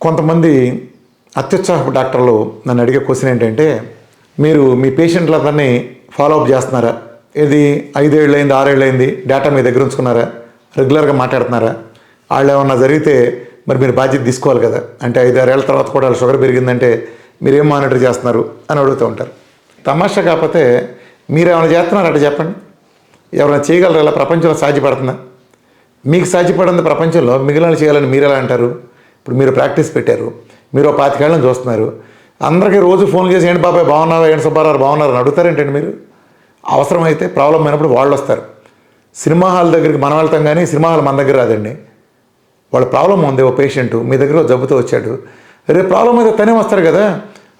కొంతమంది అత్యుత్సాహపు డాక్టర్లు నన్ను అడిగే క్వశ్చన్ ఏంటంటే, మీరు మీ పేషెంట్లందరినీ ఫాలోఅప్ చేస్తున్నారా? ఇది 5 ఏళ్ళు అయింది, 6 ఏళ్ళు అయింది, డేటా మీ దగ్గర ఉంచుకున్నారా? రెగ్యులర్గా మాట్లాడుతున్నారా? వాళ్ళు ఏమన్నా జరిగితే మరి మీరు బాధ్యత తీసుకోవాలి కదా. అంటే 5-6 ఏళ్ళ తర్వాత కూడా వాళ్ళు షుగర్ పెరిగిందంటే మీరేం మానిటర్ చేస్తున్నారు అని అడుగుతూ ఉంటారు. తమాషా కాకపోతే మీరేమైనా చేస్తున్నారు అట్లా చెప్పండి. ఎవరైనా చేయగలరు? ఇలా ప్రపంచంలో సాధ్యపడుతుందా? మీకు సాధ్యపడింది ప్రపంచంలో మిగిలిన చేయాలని మీరు ఎలా అంటారు? ఇప్పుడు మీరు ప్రాక్టీస్ పెట్టారు, మీరు 25 ఏళ్ళని చూస్తున్నారు, అందరికీ రోజు ఫోన్ చేసి ఏంటి బాబాయ్ బాగున్నారా, ఏంటి సుబ్బారావు బాగున్నారు అని అడుగుతారేంటండి మీరు? అవసరమైతే ప్రాబ్లం అయినప్పుడు వాళ్ళు వస్తారు. సినిమా హాల్ దగ్గరికి మనం వెళ్తాం కానీ సినిమా హాల్ మన దగ్గర రాదండి. వాళ్ళ ప్రాబ్లం ఉంది, ఓ పేషెంట్ మీ దగ్గర జబ్బుతో వచ్చాడు, రేపు ప్రాబ్లం అయితే తనే వస్తారు కదా.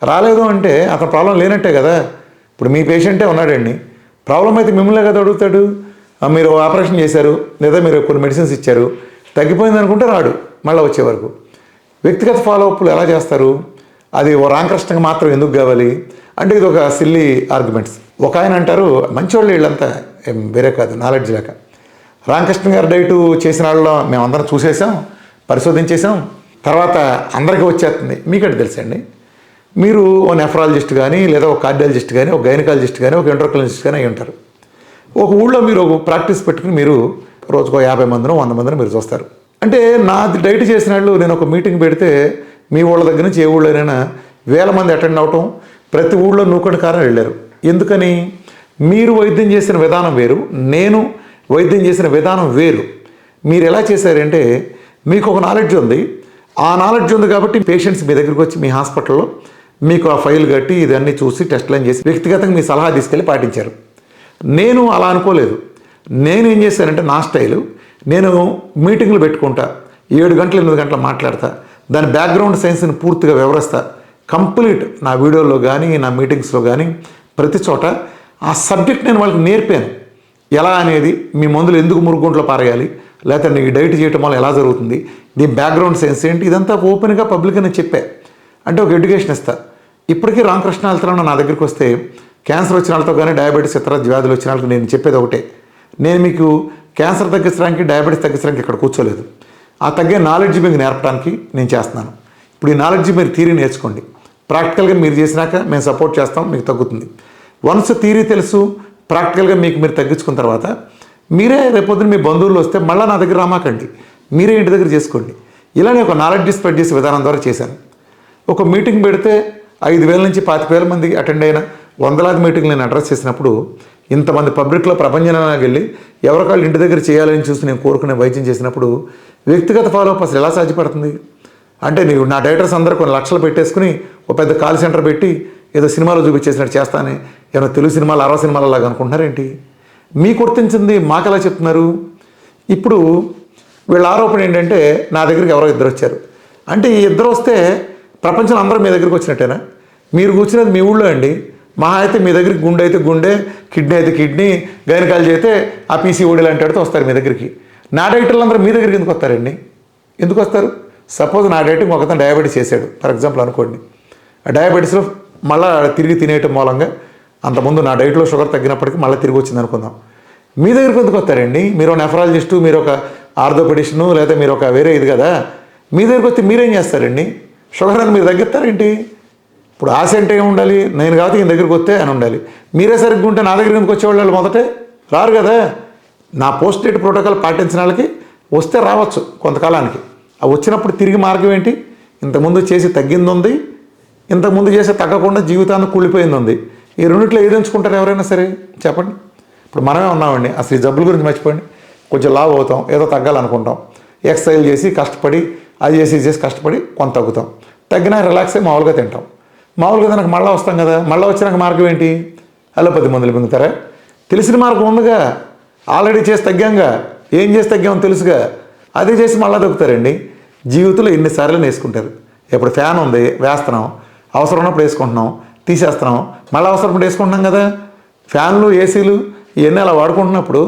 రాలేదు అంటే అతను ప్రాబ్లం లేనట్టే కదా. ఇప్పుడు మీ పేషెంటే ఉన్నాడండి, ప్రాబ్లం అయితే మిమ్మల్నే కదా అడుగుతాడు. మీరు ఆపరేషన్ చేశారు లేదా మీరు కొన్ని మెడిసిన్స్ ఇచ్చారు, తగ్గిపోయింది అనుకుంటే రాడు మళ్ళీ వచ్చే వరకు. వ్యక్తిగత ఫాలోఅప్లు ఎలా చేస్తారు? అది ఓ రామకృష్ణకి మాత్రం ఎందుకు కావాలి అంటే ఇది ఒక సిల్లీ ఆర్గ్యుమెంట్స్. ఒక ఆయన అంటారు, మంచివాళ్ళు వీళ్ళంతా వేరే కాదు, నాలెడ్జ్ లేక. రామకృష్ణ గారు డైటు చేసిన వాళ్ళలో మేమందరం చూసేసాం, పరిశోధించేసాం, తర్వాత అందరికీ వచ్చేస్తుంది. మీకంటే తెలుసండి, మీరు ఓ నెఫ్రాలజిస్ట్ కానీ లేదా ఒక కార్డియాలజిస్ట్ కానీ ఒక గైనకాలజిస్ట్ కానీ ఒక ఎంట్రోకాలజిస్ట్ కానీ అయి ఉంటారు. ఒక ఊళ్ళో మీరు ఒక ప్రాక్టీస్ పెట్టుకుని మీరు రోజుకో 50 మందినో 100 మందినో మీరు చూస్తారు. అంటే నాది డైట్ చేసిన వాళ్ళు నేను ఒక మీటింగ్ పెడితే మీ ఊళ్ళ దగ్గర నుంచి ఏ ఊళ్ళోనైనా 1000 మంది అటెండ్ అవటం, ప్రతి ఊళ్ళో నూకడి కారం వెళ్ళారు. ఎందుకని? మీరు వైద్యం చేసిన విధానం వేరు, నేను వైద్యం చేసిన విధానం వేరు. మీరు ఎలా చేశారంటే మీకు ఒక నాలెడ్జ్ ఉంది, ఆ నాలెడ్జ్ ఉంది కాబట్టి పేషెంట్స్ మీ దగ్గరికి వచ్చి మీ హాస్పిటల్లో మీకు ఆ ఫైల్ కట్టి ఇదన్నీ చూసి టెస్ట్లను చేసి వ్యక్తిగతంగా మీ సలహా తీసుకెళ్ళి పాటించారు. నేను అలా అనుకోలేదు. నేను ఏం చేశానంటే నా స్టైలు, నేను మీటింగ్లు పెట్టుకుంటా, 7 గంటలు 8 గంటలు మాట్లాడతా, దాని బ్యాక్గ్రౌండ్ సైన్స్ని పూర్తిగా వివరిస్తా. కంప్లీట్ నా వీడియోలో కానీ నా మీటింగ్స్లో కానీ ప్రతి చోట ఆ సబ్జెక్ట్ నేను వాళ్ళకి నేర్పాను. ఎలా అనేది, మీ మందులు ఎందుకు మురుగుంట్లో పారేయాలి, లేకపోతే నీ డైట్ చేయటం వల్ల ఎలా జరుగుతుంది, దీని బ్యాక్గ్రౌండ్ సైన్స్ ఏంటి, ఇదంతా ఓపెన్గా పబ్లిక్గా నేను చెప్పా. అంటే ఒక ఎడ్యుకేషన్ ఇస్తా. ఇప్పటికీ రామకృష్ణ వెళ్తున్నా నా దగ్గరికి వస్తే క్యాన్సర్ వచ్చిన వాళ్ళతో కానీ డయాబెటీస్ ఇతర వ్యాధులు వచ్చిన వాళ్ళకి నేను చెప్పేది ఒకటే, నేను మీకు క్యాన్సర్ తగ్గించడానికి డయాబెటీస్ తగ్గించడానికి ఇక్కడ కూర్చోలేదు, ఆ తగ్గే నాలెడ్జ్ మీకు నేర్పడానికి నేను చేస్తున్నాను. ఇప్పుడు ఈ నాలెడ్జ్ మీరు థియరీ నేర్చుకోండి, ప్రాక్టికల్గా మీరు చేసినాక మేము సపోర్ట్ చేస్తాం, మీకు తగ్గుతుంది. వన్స్ థియరీ తెలుసు, ప్రాక్టికల్గా మీరు తగ్గించుకున్న తర్వాత మీరే రేపొద్దున మీ బంధువులు వస్తే మళ్ళీ నా దగ్గర రామాకండి, మీరే ఇంటి దగ్గర చేసుకోండి. ఇలానే ఒక నాలెడ్జ్ స్ప్రెడ్ చేసే విధానం ద్వారా చేశాను. ఒక మీటింగ్ పెడితే 5,000 నుంచి 25,000 మంది అటెండ్ అయిన వందలాది మీటింగ్లు నేను అడ్రస్ చేసినప్పుడు, ఇంతమంది పబ్లిక్లో ప్రపంచంలోకి వెళ్ళి ఎవరికాళ్ళు ఇంటి దగ్గర చేయాలని చూసి నేను కోరుకునే వైద్యం చేసినప్పుడు వ్యక్తిగత ఫాలోఅప్ అసలు ఎలా సాధ్యపడుతుంది? అంటే నీవు నా డైరెక్టర్స్ అందరూ కొన్ని లక్షలు పెట్టేసుకుని ఒక పెద్ద కాల్ సెంటర్ పెట్టి ఏదో సినిమాలో చూపించేసినట్టు చేస్తానే, ఏమైనా తెలుగు సినిమాలు 60 సినిమాలు అలాగా అనుకుంటున్నారేంటి? మీ గుర్తించింది మాకెలా చెప్తున్నారు? ఇప్పుడు వీళ్ళ ఆరోపణ ఏంటంటే నా దగ్గరికి ఎవరో 2 వచ్చారు అంటే, ఈ 2 వస్తే ప్రపంచంలో అందరూ మీ దగ్గరికి వచ్చినట్టేనా? మీరు కూర్చున్నది మీ ఊళ్ళో అండి, మహా అయితే మీ దగ్గరికి గుండె అయితే గుండె, కిడ్నీ అయితే కిడ్నీ, గైనకాలజీ అయితే ఆ పీసీఓడి లాంటి వాడితో వస్తారు మీ దగ్గరికి. నా డైటర్లు అందరూ మీ దగ్గరికి ఎందుకు వస్తారండి? ఎందుకు వస్తారు? సపోజ్ నా డైటింగ్ ఒకతను డయాబెటీస్ చేశాడు ఫర్ ఎగ్జాంపుల్ అనుకోండి, ఆ డయాబెటీస్లో మళ్ళీ తిరిగి తినేయటం మూలంగా అంతకుముందు నా డైట్లో షుగర్ తగ్గినప్పటికీ మళ్ళీ తిరిగి వచ్చింది అనుకుందాం, మీ దగ్గరికి ఎందుకు వస్తారండి? మీరు ఒక నెఫ్రాలజిస్టు, మీరు ఒక ఆర్థోపెడిషను, లేదా మీరు ఒక వేరే ఇది కదా, మీ దగ్గరికి వస్తే మీరేం చేస్తారండి? షుగర్ అని మీరు తగ్గిస్తారేంటి? ఇప్పుడు ఆశ అంటే ఏమి ఉండాలి? నేను కాబట్టి ఈయన దగ్గరికి వస్తే అని ఉండాలి. మీరే సరిగ్గా ఉంటే నా దగ్గరికి ఎందుకు వచ్చేవాళ్ళు మొదటే రారు కదా. నా పోస్ట్ డేట్ ప్రోటోకాల్ పాటించిన వాళ్ళకి వస్తే రావచ్చు కొంతకాలానికి, ఆ వచ్చినప్పుడు తిరిగి మార్గం ఏంటి? ఇంతకుముందు చేసి తగ్గింది ఉంది, ఇంతకుముందు చేసి తగ్గకుండా జీవితాన్ని కూలిపోయింది ఉంది. ఈ రెండిట్లో ఏది ఎంచుకుంటారు ఎవరైనా సరే చెప్పండి. ఇప్పుడు మనమే ఉన్నామండి, అసలు ఈ జబ్బుల గురించి మర్చిపోండి, కొంచెం లావ్ అవుతాం, ఏదో తగ్గాలనుకుంటాం, ఎక్సర్సైజ్ చేసి కష్టపడి అది చేసి కష్టపడి కొంత తగ్గుతాం, తగ్గినా రిలాక్స్ అయ్యి మామూలుగా తింటాం, మామూలుగా తినక మళ్ళీ వస్తాం కదా. మళ్ళీ వచ్చినాక మార్గం ఏంటి? అలోపతి మందులు మింగుతారా? తెలిసిన మార్గం ఉందిగా, ఆల్రెడీ చేసి తగ్గాంగా, ఏం చేసి తగ్గామో తెలుసుగా, అదే చేసి మళ్ళీ తగ్గుతారండి. జీవితంలో ఎన్నిసార్లు వేసుకుంటారు. ఇప్పుడు ఫ్యాన్ ఉంది వేస్తున్నాం, అవసరం ఉన్నప్పుడు వేసుకుంటున్నాం, తీసేస్తున్నాం, మళ్ళీ అవసరం ఉన్నప్పుడు వేసుకుంటున్నాం కదా. ఫ్యాన్లు ఏసీలు ఇవన్నీ అలా వాడుకుంటున్నప్పుడు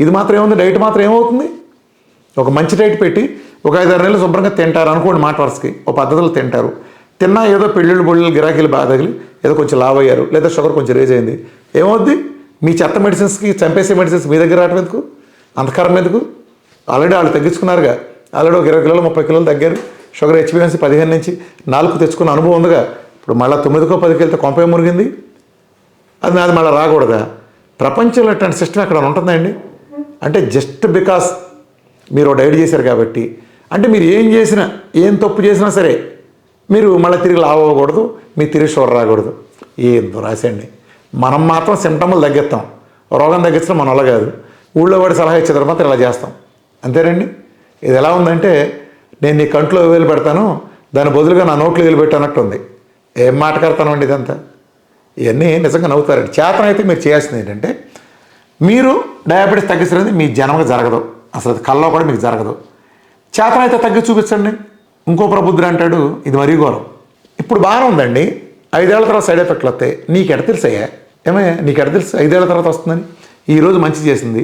ఇది మాత్రం ఏముంది, డైట్ మాత్రం ఏమవుతుంది? ఒక మంచి డైట్ పెట్టి ఒక 5-6 నెలలు శుభ్రంగా తింటారు అనుకోండి, మాట వరుసకి ఒక పద్ధతిలో తింటారు, తిన్నా ఏదో పెళ్ళిళ్ళు బొళ్ళలు గిరాకీలు బాగా తగిలి ఏదో కొంచెం లావ్ అయ్యారు, లేదా షుగర్ కొంచెం రేజ్ అయింది, ఏమవుద్ది? మీ చెత్త మెడిసిన్స్కి చంపేసే మెడిసిన్స్ మీ దగ్గర రావటం ఎందుకు? అంతకారం ఎందుకు? ఆల్రెడీ వాళ్ళు తగ్గించుకున్నారుగా, ఆల్రెడీ ఒక 20 కిలోలు 30 కిలోలు తగ్గారు, షుగర్ హెచ్బిఎన్సీ 15 నుంచి 4 తెచ్చుకున్న అనుభవం ఉందిగా. ఇప్పుడు మళ్ళీ 9కో 10కి వెళ్తే కొంపే మురిగింది. అది నాది మళ్ళీ రాకూడదా? ప్రపంచంలో అట్లాంటి సిస్టమ్ ఎక్కడ ఉంటుందండి? అంటే జస్ట్ బికాస్ మీరు డైట్ చేశారు కాబట్టి, అంటే మీరు ఏం చేసినా, ఏం తప్పు చేసినా సరే మీరు మళ్ళీ తిరిగి లావ్ అవ్వకూడదు, మీ తిరిగి షుగర్ రాకూడదు. ఏందో రాసండి. మనం మాత్రం సిమ్టమ్లు తగ్గిస్తాం, రోగం తగ్గించడం మన వల్ల కాదు. ఊళ్ళో వాడి సలహా ఇచ్చే తర్వాత ఇలా చేస్తాం, అంతేనండి. ఇది ఎలా ఉందంటే, నేను నీ కంట్లో వేలు పెడతాను, దాని బదులుగా నా నోట్లో వేలు పెట్టానట్టు ఉంది. ఏం మాట్లాడతానండి ఇదంతా? ఇవన్నీ నిజంగా నవ్వుతారండి. చేతనైతే మీరు చేయాల్సింది ఏంటంటే, మీరు డయాబెటీస్ తగ్గించలేదు మీ జన్మగా జరగదు, అసలు కల్లో కూడా మీకు జరగదు. చేతనైతే తగ్గి చూపించండి. ఇంకో ప్రబుద్ధుడు అంటాడు, ఇది మరీ ఘోరం. ఇప్పుడు బాగానే ఉందండి, 5 ఏళ్ల తర్వాత సైడ్ ఎఫెక్ట్లు వస్తాయి. నీకెడ తెలుసయ్యా? ఏమయ్యా నీకెడ తెలుసు 5 ఏళ్ల తర్వాత వస్తుందని? ఈరోజు మంచి చేసింది,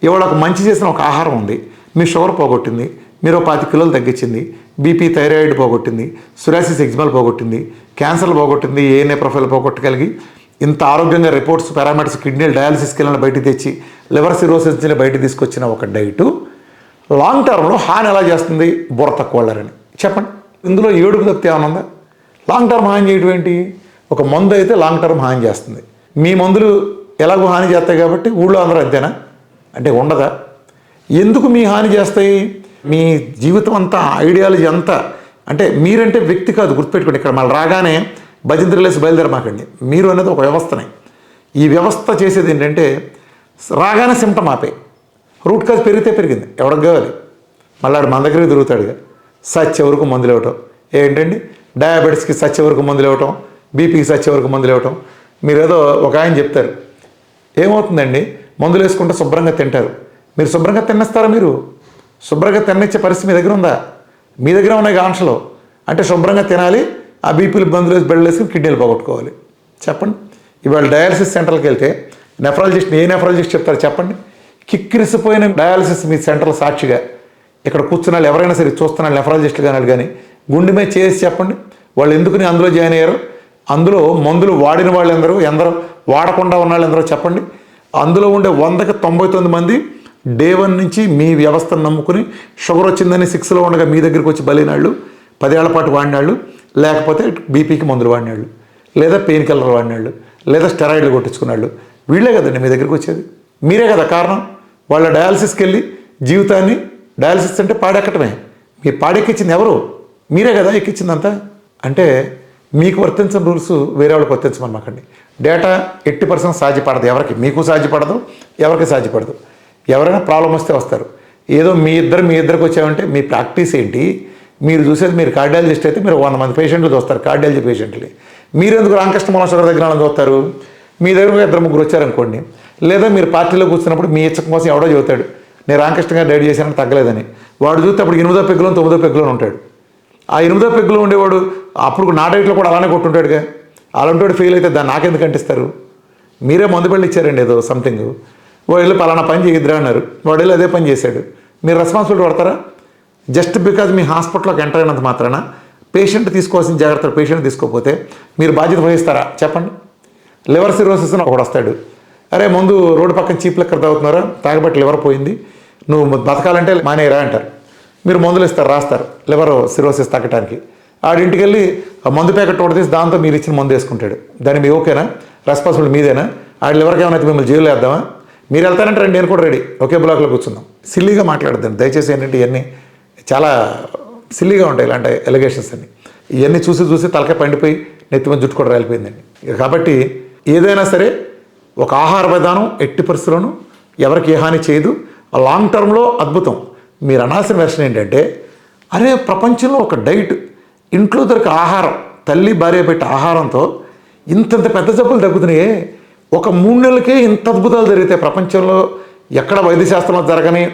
ఇవాళ ఒక మంచి చేసిన ఒక ఆహారం ఉంది, మీ షుగర్ పోగొట్టింది, మీరు 25 కిలోలు తగ్గించింది, బీపీ థైరాయిడ్ పోగొట్టింది, సురాసిస్ ఎగ్జిమల్ పోగొట్టింది, క్యాన్సర్లు పోగొట్టింది, ఏఎన్ఏ ప్రొఫైల్ పోగొట్టగలిగి ఇంత ఆరోగ్యంగా రిపోర్ట్స్ పారామీటర్స్ కిడ్నీలు డయాలసిస్కి వెళ్ళిన బయటికి తెచ్చి లివర్ సిరోసిస్ బయటికి తీసుకొచ్చిన ఒక డైటు లాంగ్ టర్మ్లో హాని ఎలా చేస్తుంది? బుర్ర తక్కువ వాళ్ళని చెప్పండి. ఇందులో ఏడుపు తప్పితే ఏమైనా ఉందా? లాంగ్ టర్మ్ హాని చేయడం ఏంటి? ఒక మందు అయితే లాంగ్ టర్మ్ హాని చేస్తుంది. మీ మందులు ఎలాగో హాని చేస్తాయి కాబట్టి ఊళ్ళో అందరూ అంతేనా అంటే ఉండదా? ఎందుకు మీ హాని చేస్తాయి? మీ జీవితం అంతా, ఐడియాలజీ అంతా, అంటే మీరంటే వ్యక్తి కాదు, గుర్తుపెట్టుకోండి. ఇక్కడ మళ్ళీ రాగానే భజంత్రులేసి బయలుదేరమాకండి. మీరు అనేది ఒక వ్యవస్థనే. ఈ వ్యవస్థ చేసేది ఏంటంటే, రాగానే సిమ్టమ్ ఆపే, రూట్ కాజ్ పెరిగితే పెరిగింది, ఎవరికి కావాలి, మళ్ళీ మన దగ్గరికి తిరుగుతాడుగా. సచ్చే వరకు మందులు ఇవ్వటం ఏంటండి? డయాబెటీస్కి సచ్చే వరకు మందులు ఇవ్వటం, బీపీకి సచ్చే వరకు మందులు ఇవ్వటం. మీరు ఏదో ఒక ఆయన చెప్తారు, ఏమవుతుందండి మందులు వేసుకుంటే శుభ్రంగా తింటారు. మీరు శుభ్రంగా తినేస్తారా? మీరు శుభ్రంగా తినచ్చే పరిస్థితి మీ దగ్గర ఉందా? మీ దగ్గర ఉన్నాయి ఆంక్షలు. అంటే శుభ్రంగా తినాలి, ఆ బీపీలు మందులు వేసి బెడ్లు వేసుకుని కిడ్నీలు పోగొట్టుకోవాలి. చెప్పండి. ఇవాళ డయాలసిస్ సెంటర్కి వెళ్తే నెఫ్రాలజిస్ట్, ఏ నెఫ్రాలజిస్ట్ చెప్తారు చెప్పండి? కిక్కిరిసిపోయిన డయాలసిస్ మీ సెంటర్లో సాక్షిగా ఇక్కడ కూర్చున్న ఎవరైనా సరే చూస్తున్న నెఫ్రాలజిస్టులు కానీ గుండె మీద చేసి చెప్పండి, వాళ్ళు ఎందుకుని అందులో జాయిన్ అయ్యారు? అందులో మందులు వాడిన వాళ్ళు ఎందరో వాడకుండా ఉన్న వాళ్ళు ఎందరో చెప్పండి. అందులో ఉండే 100కి 99 మంది డే 1 నుంచి మీ వ్యవస్థను నమ్ముకుని షుగర్ వచ్చిందని 6లో ఉండగా మీ దగ్గరికి వచ్చి బలినాళ్ళు, 10 ఏళ్ల పాటు వాడినాళ్ళు, లేకపోతే బీపీకి మందులు వాడినాళ్ళు, లేదా పెయిన్ కిల్లర్ వాడినాళ్ళు, లేదా స్టెరాయిడ్లు కొట్టించుకున్నాళ్ళు. వీళ్ళే కదండి మీ దగ్గరికి వచ్చేది. మీరే కదా కారణం. వాళ్ళ డయాలసిస్కి వెళ్ళి జీవితాన్ని, డయాలసిస్ అంటే పాడెక్కటమే, మీ పాడెక్కించింది ఎవరు? మీరే కదా ఎక్కించిందంతా. అంటే మీకు వర్తించిన రూల్స్ వేరే వాళ్ళకి వర్తించమనమాకండి. డేటా 80% సాధ్యపడదు ఎవరికి, మీకు సాధ్యపడదు, ఎవరికి సాధ్యపడదు. ఎవరైనా ప్రాబ్లం వస్తే వస్తారు. ఏదో మీ ఇద్దరికి వచ్చామంటే మీ ప్రాక్టీస్ ఏంటి? మీరు చూసేది, మీరు కార్డియాలజిస్ట్ అయితే మీరు 100 మంది పేషెంట్లు చూస్తారు, కార్డియాలజీ పేషెంట్లు. మీరు ఎందుకు రామకృష్ణ మన షుగర్ దగ్గర చూస్తారు? మీ దగ్గర 2-3 వచ్చారనుకోండి, లేదా మీరు పార్టీలో కూర్చున్నప్పుడు మీ ఇచ్చకం కోసం ఎవడో చెబుతాడు, నేను రామకృష్ణ గారు డైట్ చేశానని తగ్గలేదని. వాడు చూస్తే అప్పుడు 8వ పెగ్గులో 9వ పెగ్గులో ఉంటాడు. ఆ 8వ పెగ్గులో ఉండేవాడు అప్పుడు నా డైట్లో కూడా అలానే కొట్టుంటాడుగా. అలాంటి ఫెయిల్ అయితే దాన్ని నాకెందుకు అంటిస్తారు? మీరే మందు పెళ్ళి ఇచ్చారండి ఏదో సంథింగ్, వాడు పలానా పని చేయద్దురా అన్నారు, వాడు అదే పని చేశాడు. మీరు రెస్పాన్సిబిలిటీ పడతారా? జస్ట్ బికాజ్ మీ హాస్పిటల్లోకి ఎంటర్ అయినంత మాత్రాన పేషెంట్ తీసుకోవాల్సిన జాగ్రత్తలు పేషెంట్ తీసుకోకపోతే మీరు బాధ్యత వహిస్తారా? చెప్పండి. లివర్ సిరోసిస్ అని ఒకడు వస్తాడు, అరే ముందు రోడ్డు పక్కన చీప్ లెక్కర్ తాగుతున్నారా, తాగబట్టి లివర్ పోయింది, నువ్వు బతకాలంటే మానేయరా అంటారు. మీరు మందులు ఇస్తారు, రాస్తారు లివర్ సిరోసిస్ తగ్గడానికి. ఆడింటికి వెళ్ళి ఆ మందు ప్యాకెట్ ఒకటి తీసి దాంతో మీరు ఇచ్చిన మందు వేసుకుంటాడు. దాన్ని మీ ఓకేనా? రెస్పాన్సిబిలిటీ మీదేనా? ఆడి లివర్కి ఏమైనా మిమ్మల్ని జైలు వేద్దామా? మీరు వెళ్తానంటే రండి, నేను కూడా రెడీ, ఒకే బ్లాక్లో కూర్చుందాం. సిల్లీగా మాట్లాడద్దండి దయచేసి. ఏంటంటే ఇవన్నీ చాలా సిల్లీగా ఉంటాయి ఇలాంటి ఎలిగేషన్స్ అన్ని. ఇవన్నీ చూసి తలకాయ పండిపోయి నెత్తి మీద జుట్టు కూడా రాలిపోయిందండి. కాబట్టి ఏదైనా సరే ఒక ఆహార విధానం ఎట్టి పరిస్థితుల్లోనూ ఎవరికి ఏ హాని చేయదు. లాంగ్ టర్మ్లో అద్భుతం. మీరు అనాల్సిన వెర్షన్ ఏంటంటే, అరే ప్రపంచంలో ఒక డైట్, ఇంట్లో దొరికే ఆహారం, తల్లి భార్య పెట్టే ఆహారంతో ఇంతంత పెద్ద జబ్బులు తగ్గుతున్నాయే. ఒక 3 నెలలకే ఇంత అద్భుతాలు జరిగితే ప్రపంచంలో ఎక్కడ వైద్యశాస్త్రంలో జరగని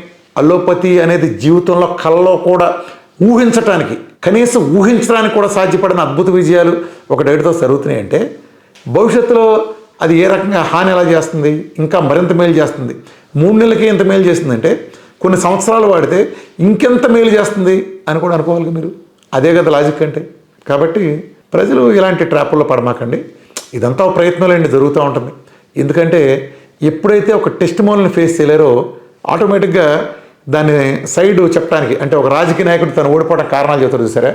అలోపతి అనేది జీవితంలో కల్లో కూడా ఊహించటానికి, కనీసం ఊహించడానికి కూడా సాధ్యపడిన అద్భుత విజయాలు ఒక డైట్తో జరుగుతున్నాయంటే, భవిష్యత్తులో అది ఏ రకంగా హాని ఎలా చేస్తుంది, ఇంకా మరింత మేలు చేస్తుంది. 3 నెలలకే ఎంత మేలు చేస్తుందంటే కొన్ని సంవత్సరాలు వాడితే ఇంకెంత మేలు చేస్తుంది అని కూడా అనుకోవాలి మీరు. అదే కదా లాజిక్ అంటే. కాబట్టి ప్రజలు ఇలాంటి ట్రాపుల్లో పడమాకండి. ఇదంతా ఒక ప్రయత్నాలండి, జరుగుతూ ఉంటుంది. ఎందుకంటే ఎప్పుడైతే ఒక టెస్ట్ మోల్ని ఫేస్ చేయలేరో ఆటోమేటిక్గా దాన్ని సైడ్ చెప్పడానికి, అంటే ఒక రాజకీయ నాయకుడు తను ఓడిపోవడం కారణాలు చెబుతారు చూసారా,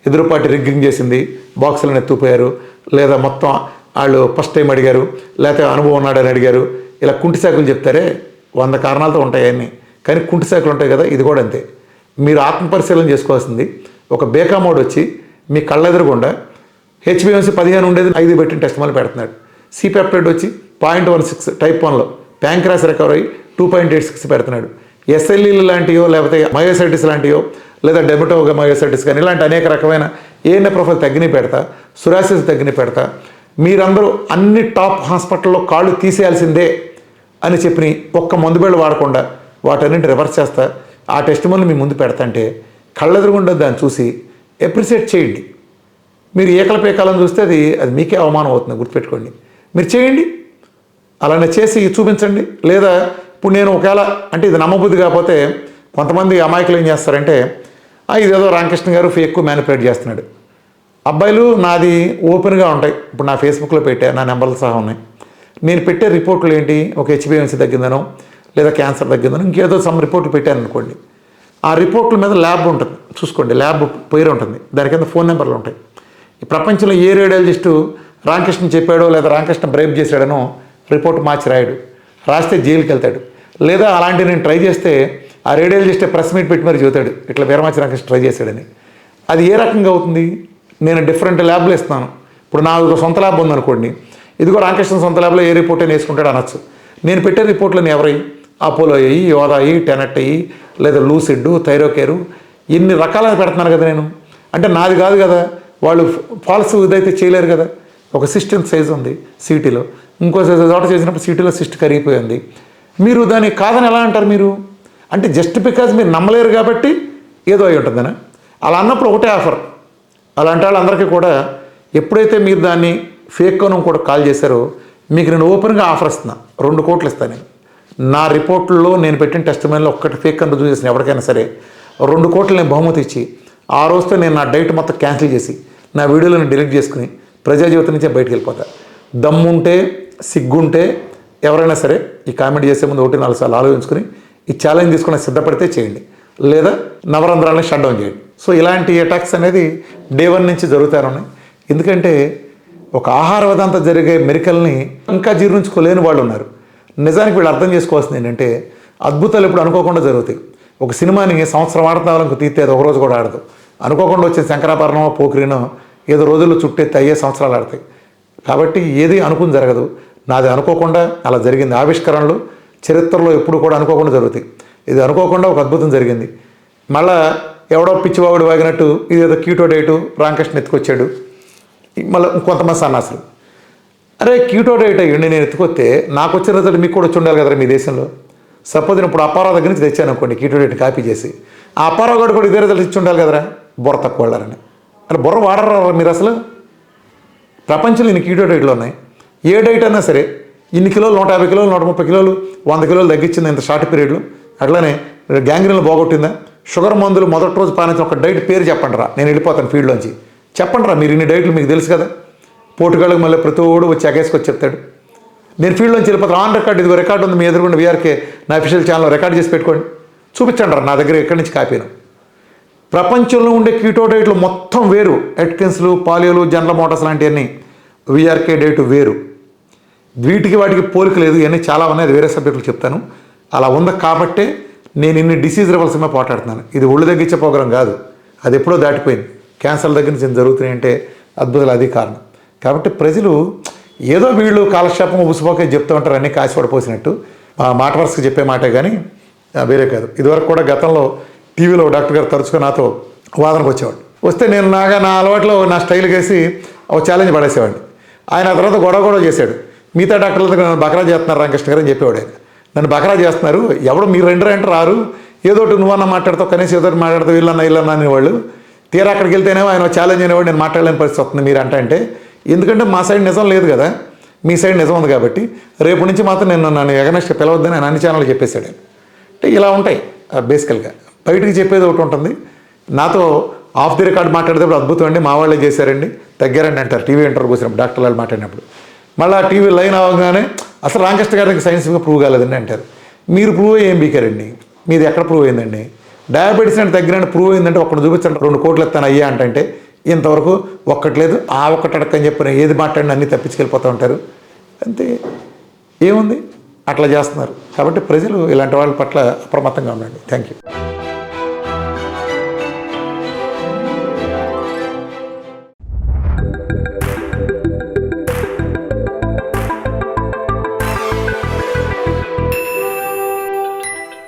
ఎదురు పార్టీ రిగ్గింగ్ చేసింది, బాక్సులను ఎత్తుపోయారు, లేదా మొత్తం వాళ్ళు ఫస్ట్ టైం అడిగారు, లేకపోతే అనుభవం ఉన్నాడని అడిగారు, ఇలా కుంటి సాకులు చెప్తారే 100 కారణాలతో ఉంటాయి అన్నీ. కానీ కుంటి సాకులు ఉంటాయి కదా, ఇది కూడా అంతే. మీరు ఆత్మపరిశీలన చేసుకోవాల్సింది, ఒక బేకా మోడ్ వచ్చి మీ కళ్ళ ఎదురుగుండా హెచ్బిఎంసీ 15 ఉండేది 5 పెట్టిన టెస్ట్ మళ్ళీ పెడుతున్నాడు. సిపెప్టైడ్ వచ్చి 0.16 టైప్ 1లో, ప్యాంక్రాస్ రికవర్ అయ్యి 2.86 పెడుతున్నాడు. ఎస్ఎల్ఈలు లాంటివో లేకపోతే మయోసైటిస్ లాంటివో లేదా డెబటోగా మయోసైటిస్ కానీ ఇలాంటి అనేక రకమైన ఏఎన్ఏ ప్రొఫైల్ తగ్గిని పెడతా, సురాసిస్ తగ్గిని పెడతా. మీరందరూ అన్ని టాప్ హాస్పిటల్లో కాళ్ళు తీసేయాల్సిందే అని చెప్పి ఒక్క మందు బిళ్ళ వాడకుండా వాటన్నింటి రివర్స్ చేస్తా ఆ టెస్ట్ మళ్ళీ మీ ముందు పెడతాంటే కళ్ళెదురుగుండా దాన్ని చూసి అప్రిషియేట్ చేయండి. మీరు ఏకల పేకాలను చూస్తే అది మీకే అవమానం అవుతుంది, గుర్తుపెట్టుకోండి. మీరు చేయండి, అలానే చేసి చూపించండి. లేదా ఇప్పుడు నేను ఒకవేళ అంటే ఇది నమ్మబుద్ధి కాకపోతే కొంతమంది అమాయకులు ఏం చేస్తారంటే ఇదేదో రామకృష్ణ గారు ఫేక్ మ్యానిపులేట్ చేస్తున్నాడు. అబ్బాయిలు నాది ఓపెన్గా ఉంటాయి, ఇప్పుడు నా ఫేస్బుక్లో పెట్టా, నా నెంబర్లు సహా ఉన్నాయి. నేను పెట్టే రిపోర్ట్లు ఏంటి, ఒక హెచ్బిఎంసీ తగ్గిందనో లేదా క్యాన్సర్ తగ్గిందనో ఇంకేదో సమ్ రిపోర్ట్లు పెట్టాను అనుకోండి, ఆ రిపోర్ట్ల మీద ల్యాబ్ ఉంటుంది చూసుకోండి, ల్యాబ్ పేరు ఉంటుంది, దాని కింద ఫోన్ నెంబర్లు ఉంటాయి. ఈ ప్రపంచంలో ఏ రేడియాలజిస్టు రామకృష్ణ చెప్పాడో లేదా రామకృష్ణ బ్రైబ్ చేశాడనో రిపోర్ట్ మార్చి రాయడు, రాస్తే జైలుకి వెళ్తాడు. లేదా అలాంటి నేను ట్రై చేస్తే ఆ రేడియాలజిస్ట్ ప్రెస్ మీట్ పెట్టి మరి చూతాడు, ఇట్లా వీరమాచి రామకృష్ణ ట్రై చేశాడని. అది ఏ రకంగా అవుతుంది? నేను డిఫరెంట్ ల్యాబ్లు ఇస్తున్నాను. ఇప్పుడు నా సొంత ల్యాబ్ ఉందనుకోండి, ఇదిగో రామకృష్ణ సొంత ల్యాబ్లో ఏ రిపోర్ట్ అయినా వేసుకుంటాడు అనొచ్చు. నేను పెట్టే రిపోర్ట్లను ఎవరై అపోలో అయ్యి, యోధా అయ్యి, టెనెట్ అయ్యి, లేదా లూసిడ్, థైరోకేరు, ఇన్ని రకాలుగా పెడుతున్నాను కదా నేను. అంటే నాది కాదు కదా, వాళ్ళు ఫాల్స్ ఇదైతే చేయలేరు కదా. ఒక సిస్ట్ సైజ్ ఉంది సిటీలో, ఇంకో చోట చేసినప్పుడు సిటీలో సిస్ట్ కరిగిపోయింది. మీరు దాన్ని కాదని ఎలా అంటారు మీరు? అంటే జస్ట్ బికాజ్ మీరు నమ్మలేరు కాబట్టి ఏదో అయి ఉంటుందనా? అలా అన్నప్పుడు ఒకటే ఆఫర్. అలాంటి వాళ్ళందరికీ కూడా ఎప్పుడైతే మీరు దాన్ని ఫేక్ అని కూడా కాల్ చేశారో మీకు నేను ఓపెన్గా ఆఫర్ ఇస్తున్నా, 2 కోట్లు ఇస్తాను నేను. నా రిపోర్ట్లో నేను పెట్టిన టెస్ట్ మైన్లో ఒక్కటి ఫేక్ అని రుజువు చేసిన ఎవరికైనా సరే 2 కోట్లు నేను బహుమతి ఇచ్చి ఆ రోజుతో నేను నా డైట్ మొత్తం క్యాన్సిల్ చేసి నా వీడియోలను డిలీట్ చేసుకుని ప్రజా జీవితం నుంచే బయటకు వెళ్ళిపోతా. దమ్ముంటే సిగ్గుంటే ఎవరైనా సరే ఈ కామెంట్ చేసే ముందు 1-4 సార్లు ఆలోచించుకుని ఈ ఛాలెంజ్ తీసుకుని సిద్ధపడితే చేయండి, లేదా నవరంధ్రాలను షట్ డౌన్ చేయండి. సో ఇలాంటి అటాక్స్ అనేది డే 1 నుంచి జరుగుతూనే ఉన్నాయి. ఎందుకంటే ఒక ఆహార వేదాంత జరిగే మెరికల్ని ఇంకా జీర్ణించుకోలేని వాళ్ళు ఉన్నారు. నిజానికి వీళ్ళు అర్థం చేసుకోవాల్సింది ఏంటంటే అద్భుతాలు ఇప్పుడు అనుకోకుండా జరుగుతాయి. ఒక సినిమాని సంవత్సరం ఆడతానికి తీస్తే అది ఒకరోజు కూడా ఆడదు. అనుకోకుండా వచ్చే శంకరాభరణమో పోక్రీనో ఏదో రోజుల్లో చుట్టెత్తి అయ్యే సంవత్సరాలు ఆడతాయి. కాబట్టి ఏది అనుకుని జరగదు. నాది అనుకోకుండా అలా జరిగింది. ఆవిష్కరణలు చరిత్రలో ఎప్పుడు కూడా అనుకోకుండా జరుగుతాయి. ఇది అనుకోకుండా ఒక అద్భుతం జరిగింది. మళ్ళా ఎవడో పిచ్చివాగుడు వాగినట్టు ఇదేదో కీటో డైటు రామకృష్ణ ఎత్తుకొచ్చాడు. మళ్ళీ కొంతమంది సన్నాసులు అరే కీటో డైట్ అయ్యండి నేను ఎత్తుకొస్తే నాకు వచ్చిన రిజల్ట్ మీకు కూడా వచ్చి ఉండాలి కదా మీ దేశంలో. సపోజ్ నేను ఇప్పుడు అప్పారావు దగ్గర నుంచి తెచ్చాను అనుకోండి కీటో డైట్ కాపీ చేసి, ఆ అప్పారావు గారు కూడా ఇదే రిజల్ట్ ఇచ్చి ఉండాలి కదరా. బుర్ర తక్కువ వాళ్ళని అంటే బుర్ర వాడరా మీరు అసలు? ప్రపంచంలో ఇన్ని కీటో డైట్లు ఉన్నాయి. ఏ డైట్ అయినా సరే ఇన్ని కిలోలు 150 కిలోలు 130 కిలోలు 100 కిలోలు తగ్గించింది ఇంత షార్ట్ పీరియడ్లో. అట్లానే గ్యాంగ్రీన్లు పోగొట్టిందా? షుగర్ మందులు మొదటి రోజు పాలించిన ఒక డైట్ పేరు చెప్పండి రా, నేను వెళ్ళిపోతాను ఫీల్డ్లోంచి. చెప్పండి రా మీరు ఇన్ని డైట్లు మీకు తెలుసు కదా. పోటుగాళ్ళకి మళ్ళీ ప్రతి ఓడు వచ్చి ఎగేసుకొచ్చి చెప్తాడు. నేను ఫీల్డ్లోంచి వెళ్ళిపోతాను. ఆన్ రికార్డ్ ఇదిగో రికార్డు ఉంది మీ ఎదురుకుండా వీఆర్కే నా అఫీషియల్ ఛానల్లో రికార్డ్ చేసి పెట్టుకోండి, చూపించండి రా నా దగ్గర ఎక్కడి నుంచి కాపీను. ప్రపంచంలో ఉండే కీటో డైట్లు మొత్తం వేరు. ఎట్కిన్స్లు, పాలియోలు, జనరల్ మోటార్స్ లాంటివన్నీ వీఆర్కే డైట్ వేరు. వీటికి వాటికి పోలిక లేదు. ఇవన్నీ చాలా ఉన్నాయి, అది వేరే సబ్జెక్టులు చెప్తాను. అలా ఉంది కాబట్టే నేను ఇన్ని డిసీజ్ రివల్స్ మీద పోటాడుతున్నాను. ఇది ఒళ్ళు తగ్గించే ప్రోగ్రాం కాదు, అది ఎప్పుడో దాటిపోయింది. క్యాన్సర్ దగ్గర నుంచి జరుగుతున్నాయి అంటే అద్భుతాలు అది కారణం. కాబట్టి ప్రజలు ఏదో వీళ్ళు కాలక్షేపం ఉసుపోకే చెప్తూ ఉంటారు, అన్నీ కాసిపడిపోసినట్టు. మాట వరుసకు చెప్పే మాటే కానీ వేరే కాదు. ఇదివరకు కూడా గతంలో టీవీలో డాక్టర్ గారు తరచుగా నాతో వాదనకు వచ్చేవాడు. వస్తే నేను నా అలవాట్లో నా స్టైల్ వేసి ఒక ఛాలెంజ్ పడేసేవాడిని. ఆయన ఆ తర్వాత గొడవ చేశాడు. మిగతా డాక్టర్లతో నన్ను బకరా చేస్తున్నారు రామకృష్ణ గారు అని చెప్పేవాడు. ఆయన నన్ను బకరా చేస్తున్నారు, ఎవడు మీరు 2 అంటే రారు, ఏదో ఒకటి నువ్వన్నా మాట్లాడతావు, కనీసం ఏదో మాట్లాడతావు, వీళ్ళన్నా అనేవాళ్ళు. తీరా అక్కడికి వెళ్తేనేమో ఆయన ఛాలెంజ్ అనేవాడు, నేను మాట్లాడలేని పరిస్థితి వస్తుంది మీరు అంటే. ఎందుకంటే మా సైడ్ నిజం లేదు కదా, మీ సైడ్ నిజం ఉంది కాబట్టి రేపు నుంచి మాత్రం నన్ను ఎగనెస్ట్ పిలవద్దని ఆయన అన్ని ఛానళ్ళు చెప్పేశాడు. అంటే ఇలా ఉంటాయి బేసికల్గా. బయటికి చెప్పేది ఒకటి ఉంటుంది, నాతో ఆఫ్ ది రికార్డ్ మాట్లాడేటప్పుడు అద్భుతం అండి మా వాళ్ళే చేశారండి తగ్గారండి అంటారు టీవీ ఇంటర్వ్యూ కూర్చున్నప్పుడు డాక్టర్ వాళ్ళు మాట్లాడినప్పుడు. మళ్ళీ టీవీ లైన్ అవ్వగానే అసలు రామకృష్ణ గారికి సైన్స్గా ప్రూవ్ కాలేదండి అంటారు. మీరు ప్రూవ్ ఏం బీకారండి, మీది ఎక్కడ ప్రూవ్ అయిందండి? డయాబెటీస్ అంటే తగ్గినట్టు ప్రూవ్ అయిందంటే ఒక్కడు చూపించండి, 2 కోట్లు ఇస్తాను అయ్యా అంటే ఇంతవరకు ఒక్కటి లేదు. ఆ ఒక్కటి అడక్కని చెప్పిన ఏది మాట్లాడినా అన్నీ తప్పించుకెళ్ళిపోతూ ఉంటారు. అంతే, ఏముంది, అట్లా చేస్తున్నారు. కాబట్టి ప్రజలు ఇలాంటి వాళ్ళ పట్ల అప్రమత్తంగా ఉండండి. Thank you.